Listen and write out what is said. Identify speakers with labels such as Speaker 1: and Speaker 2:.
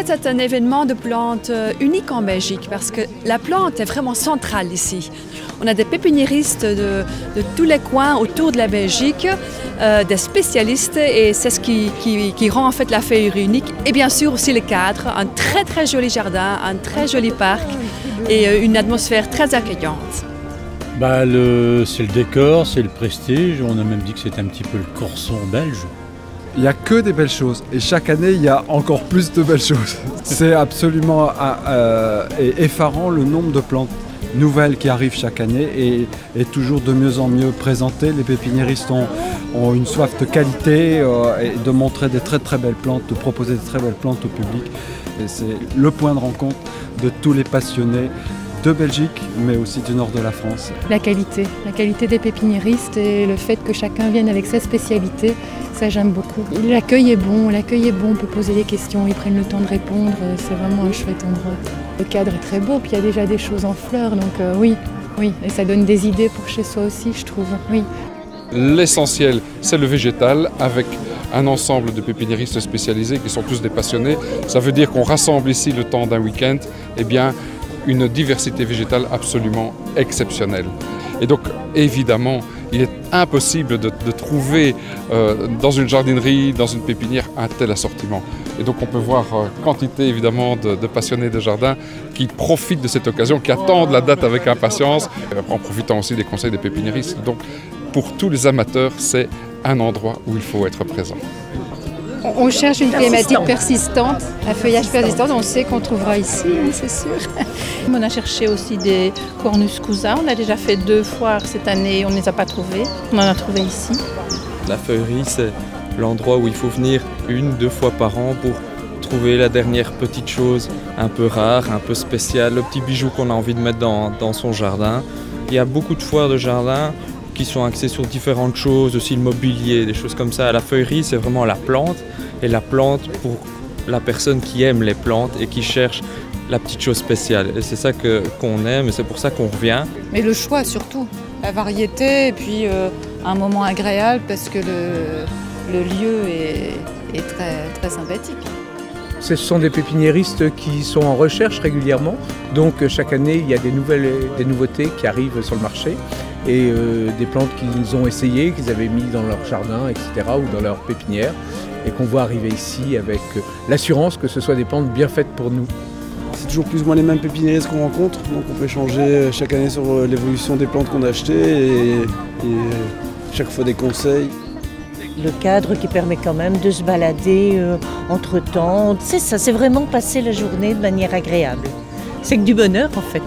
Speaker 1: fait, c'est un événement de plantes unique en Belgique parce que la plante est vraiment centrale ici. On a des pépiniéristes de tous les coins autour de la Belgique, des spécialistes, et c'est ce qui rend en fait la féerie unique. Et bien sûr aussi le cadre, un très très joli jardin, un très joli parc et une atmosphère très accueillante.
Speaker 2: C'est le décor, c'est le prestige, on a même dit que c'était un petit peu le Corson belge.
Speaker 3: Il n'y a que des belles choses et chaque année il y a encore plus de belles choses. C'est absolument effarant le nombre de plantes nouvelles qui arrivent chaque année et toujours de mieux en mieux présentées. Les pépiniéristes ont une soif de qualité et de montrer des très très belles plantes, de proposer des très belles plantes au public. Et c'est le point de rencontre de tous les passionnés de Belgique, mais aussi du nord de la France.
Speaker 4: La qualité des pépiniéristes et le fait que chacun vienne avec sa spécialité, ça j'aime beaucoup. L'accueil est bon, on peut poser des questions, ils prennent le temps de répondre, c'est vraiment un chouette endroit. Le cadre est très beau, puis il y a déjà des choses en fleurs, donc oui, et ça donne des idées pour chez soi aussi, je trouve, oui.
Speaker 5: L'essentiel, c'est le végétal avec un ensemble de pépiniéristes spécialisés qui sont tous des passionnés. Ça veut dire qu'on rassemble ici le temps d'un week-end, une diversité végétale absolument exceptionnelle. Et donc, évidemment, il est impossible de trouver dans une jardinerie, dans une pépinière, un tel assortiment. Et donc, on peut voir quantité, évidemment, de passionnés de jardin qui profitent de cette occasion, qui attendent la date avec impatience, en profitant aussi des conseils des pépiniéristes. Donc, pour tous les amateurs, c'est un endroit où il faut être présent.
Speaker 4: On cherche une thématique persistante, un feuillage persistant, on sait qu'on trouvera ici, c'est sûr.
Speaker 6: On a cherché aussi des Cornus cousa, on a déjà fait 2 foires cette année, on ne les a pas trouvés, on en a trouvé ici.
Speaker 7: La feuillerie, c'est l'endroit où il faut venir 1-2 fois par an pour trouver la dernière petite chose un peu rare, un peu spéciale, le petit bijou qu'on a envie de mettre dans son jardin. Il y a beaucoup de foires de jardin qui sont axés sur différentes choses, aussi le mobilier, des choses comme ça. La feuillerie, c'est vraiment la plante, et la plante pour la personne qui aime les plantes et qui cherche la petite chose spéciale. Et c'est ça qu'on aime et c'est pour ça qu'on revient.
Speaker 8: Mais le choix surtout, la variété et puis un moment agréable parce que le lieu est très, très sympathique.
Speaker 9: Ce sont des pépiniéristes qui sont en recherche régulièrement, donc chaque année il y a des nouveautés qui arrivent sur le marché et des plantes qu'ils ont essayées, qu'ils avaient mis dans leur jardin, etc. ou dans leur pépinière et qu'on voit arriver ici avec l'assurance que ce soit des plantes bien faites pour nous.
Speaker 10: C'est toujours plus ou moins les mêmes pépiniéristes qu'on rencontre, donc on peut échanger chaque année sur l'évolution des plantes qu'on a achetées et chaque fois des conseils.
Speaker 11: Le cadre qui permet quand même de se balader entre temps. C'est ça, c'est vraiment passer la journée de manière agréable. C'est que du bonheur en fait.